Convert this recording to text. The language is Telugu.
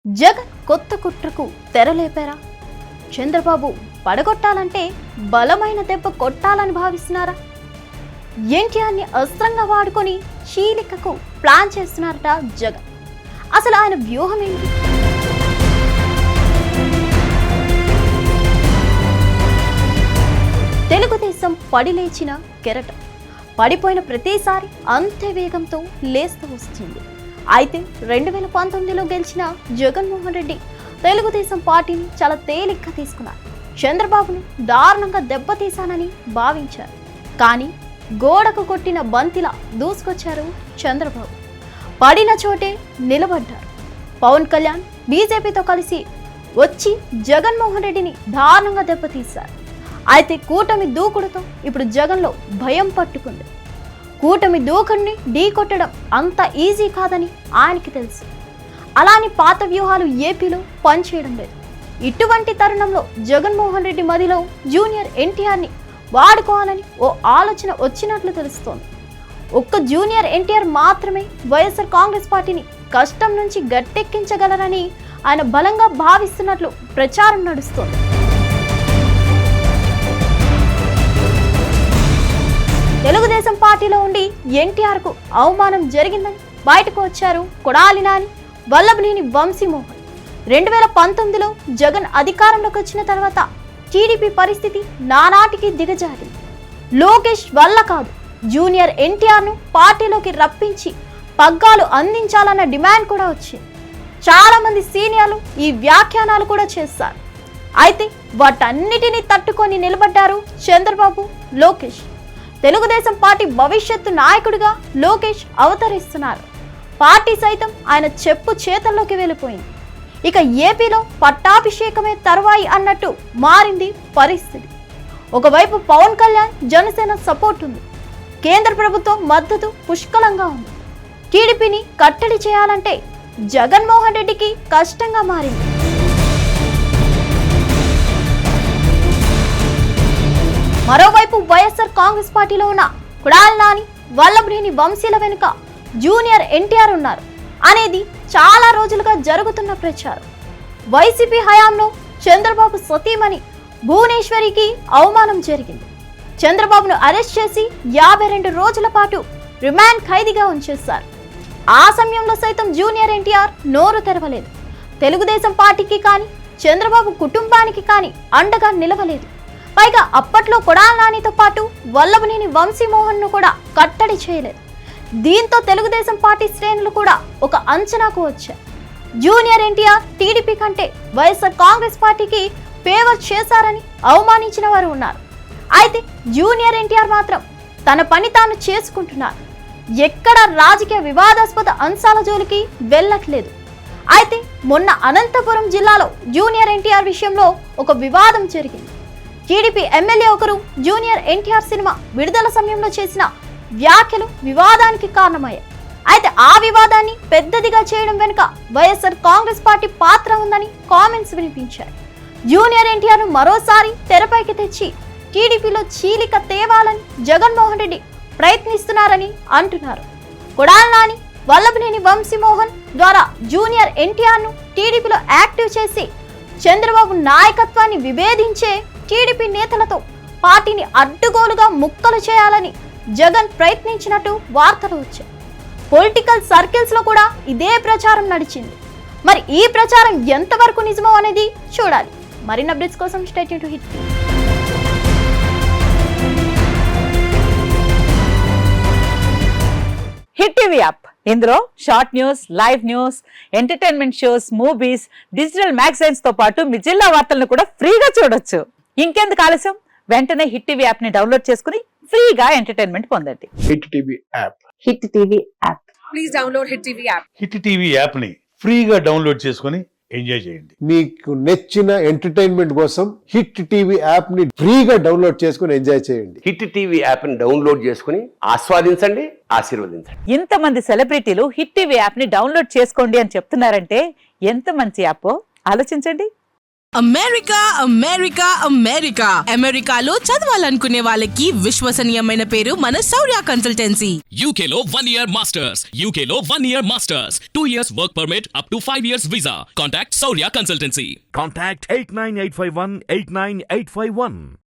జగన్ కొత్త కుట్రకు తెరలేపారా? చంద్రబాబు పడగొట్టాలంటే బలమైన దెబ్బ కొట్టాలని భావిస్తున్నారా? ఎన్టీఆర్ని అస్త్రంగా వాడుకొని చీలికకు ప్లాన్ చేస్తున్నారట జగన్. అసలు ఆయన వ్యూహం ఏంటి? తెలుగుదేశం పడిలేచిన కెరటం పడిపోయిన ప్రతిసారి అంతే వేగంతో లేస్తూ వస్తుంది. అయితే 2019లో గెలిచిన జగన్మోహన్ రెడ్డి తెలుగుదేశం పార్టీని చాలా తేలిగ్గా తీసుకున్నారు. చంద్రబాబును దారుణంగా దెబ్బతీశానని భావించారు. కానీ గోడకు కొట్టిన బంతిలా దూసుకొచ్చారు చంద్రబాబు. పడిన చోటే నిలబడ్డారు. పవన్ కళ్యాణ్ బీజేపీతో కలిసి వచ్చి జగన్మోహన్ రెడ్డిని దారుణంగా దెబ్బతీశారు. అయితే కూటమి దూకుడుతో ఇప్పుడు జగన్లో భయం పట్టుకుంది. కూటమి దూకుడిని ఢీ కొట్టడం అంత ఈజీ కాదని ఆయనకి తెలుసు. అలాని పాత వ్యూహాలు ఏపీలో పనిచేయడం లేదు. ఇటువంటి తరుణంలో జగన్మోహన్ రెడ్డి మదిలో జూనియర్ ఎన్టీఆర్ని వాడుకోవాలని ఓ ఆలోచన వచ్చినట్లు తెలుస్తోంది. ఒక్క జూనియర్ ఎన్టీఆర్ మాత్రమే వైఎస్ఆర్ కాంగ్రెస్ పార్టీని కష్టం నుంచి గట్టెక్కించగలరని ఆయన బలంగా భావిస్తున్నట్లు ప్రచారం నడుస్తోంది. తెలుగుదేశం పార్టీలో ఉండి ఎన్టీఆర్కు అవమానం జరిగిందని బయటకు వచ్చారు కొడాలి నాని, వల్లభనేని వంశీమోహన్. 2019లో జగన్ అధికారంలోకి వచ్చిన తర్వాత టీడీపీ పరిస్థితి నానాటికి దిగజారింది. లోకేష్ వల్ల కాదు, జూనియర్ ఎన్టీఆర్ను పార్టీలోకి రప్పించి పగ్గాలు అందించాలన్న డిమాండ్ కూడా వచ్చింది. చాలా మంది సీనియర్లు ఈ వ్యాఖ్యానాలు కూడా చేశారు. అయితే వాటన్నిటినీ తట్టుకొని నిలబడ్డారు చంద్రబాబు, లోకేష్. తెలుగుదేశం పార్టీ భవిష్యత్తు నాయకుడిగా లోకేష్ అవతరిస్తున్నారు. పార్టీ సైతం ఆయన చెప్పు చేతల్లోకి వెళ్ళిపోయింది. ఇక ఏపీలో పట్టాభిషేకమే తరువాయి అన్నట్టు మారింది పరిస్థితి. ఒకవైపు పవన్ కళ్యాణ్ జనసేన సపోర్ట్ ఉంది. కేంద్ర ప్రభుత్వం మద్దతు పుష్కలంగా ఉంది. టీడీపీని కట్టడి చేయాలంటే జగన్మోహన్ రెడ్డికి కష్టంగా మారింది. మరోవైపు వైఎస్ఆర్ కాంగ్రెస్ పార్టీలో ఉన్న కొడాలి నాని, వల్లభనేని వంశీల వెనుక జూనియర్ ఎన్టీఆర్ ఉన్నారు అనేది చాలా రోజులుగా జరుగుతున్న ప్రచారం. వైసీపీ హయాంలో చంద్రబాబు సతీమణి భువనేశ్వరికి అవమానం జరిగింది. చంద్రబాబును అరెస్ట్ చేసి 52 రోజుల పాటు రిమాండ్ ఖైదీగా ఉంచేశారు. ఆ సమయంలో సైతం జూనియర్ ఎన్టీఆర్ నోరు తెరవలేదు. తెలుగుదేశం పార్టీకి కానీ చంద్రబాబు కుటుంబానికి కానీ అండగా నిలవలేదు. పైగా అప్పట్లో కొడాలి నానితో పాటు వల్లభనేని వంశీమోహన్ను కూడా కట్టడి చేయలేదు. దీంతో తెలుగుదేశం పార్టీ శ్రేణులు కూడా ఒక అంచనాకు వచ్చారు. జూనియర్ ఎన్టీఆర్ టీడీపీ కంటే వైఎస్ఆర్ కాంగ్రెస్ పార్టీకి ఫేవర్ చేశారని అవమానించిన వారు ఉన్నారు. అయితే జూనియర్ ఎన్టీఆర్ మాత్రం తన పని తాను చేసుకుంటున్నారు. ఎక్కడ రాజకీయ వివాదాస్పద అంశాల జోలికి వెళ్ళట్లేదు. అయితే మొన్న అనంతపురం జిల్లాలో జూనియర్ ఎన్టీఆర్ విషయంలో ఒక వివాదం జరిగింది. టీడీపీ ఎమ్మెల్యే ఒకరు జూనియర్ ఎన్టీఆర్ సినిమా విడుదల సమయంలో చేసిన వ్యాఖ్యలు వివాదానికి కారణమయ్యాయి. అయితే ఆ వివాదాన్ని పెద్దదిగా చేయడం వెనుక వైఎస్ఆర్ కాంగ్రెస్ పార్టీ పాత్ర ఉందని కామెంట్స్ వినిపించాయి. జూనియర్ ఎన్టీఆర్ను మరోసారి తెరపైకి తెచ్చి టీడీపీలో చీలిక తేవాలని జగన్మోహన్ రెడ్డి ప్రయత్నిస్తున్నారని అంటున్నారు. కొడాలి నాని, వల్లభనేని వంశీమోహన్ ద్వారా జూనియర్ ఎన్టీఆర్ను టీడీపీలో యాక్టివ్ చేసి చంద్రబాబు నాయకత్వాన్ని విభేదించే టీడీపీ నేతలతో పార్టీని అడ్డుగోలుగా ముక్కలు చేయాలని జగన్ ప్రయత్నించినట్టు వార్తలు వచ్చాయి. పొలిటికల్ సర్కిల్స్ లో కూడా ఇదే ప్రచారం నడిచింది. మరి ఈ ప్రచారం ఎంతవరకు నిజమో అనేది చూడాలి. మరిన్ని అప్డేట్స్ కోసం stay tuned to Hit. Hit TV app, ఇందులో short news, live news, entertainment shows, movies, digital magazines తో పాటు మీ జిల్లా వార్తలను కూడా ఫ్రీగా చూడొచ్చు. ఇంకెందుకు ఆలస్యం, వెంటనే హిట్ టీవీ యాప్ ని డౌన్లోడ్ చేసుకుని ఫ్రీగా ఎంటర్టైన్మెంట్ పొందండి. Hit TV app. Hit TV app. Please download hit TV app. Hit TV app ని ఫ్రీగా డౌన్లోడ్ చేసుకుని ఎంజాయ్ చేయండి. మీకు నచ్చిన ఎంటర్టైన్మెంట్ కోసం హిట్ టీవీ యాప్ ని ఫ్రీగా డౌన్లోడ్ చేసుకుని ఎంజాయ్ చేయండి. హిట్ టీవీ యాప్ ని డౌన్లోడ్ చేసుకుని ఆస్వాదించండి, ఆశీర్వదించండి. ఇంతమంది సెలబ్రిటీలు హిట్ టీవీ యాప్ ని డౌన్లోడ్ చేసుకోండి అని చెప్తున్నారంటే ఎంత మంచి యాప్ ఆలోచించండి. అమెరికా అమెరికా అమెరికా అమెరికాలో చదవాలనుకునే వాళ్ళకి విశ్వసనీయమైన పేరు మన శౌర్య consultancy. UK Law 1 Year Masters. UK Law 1 Year Masters. 2 years work permit up to 5 years visa. Contact Saurya Consultancy. Contact 89851 89851.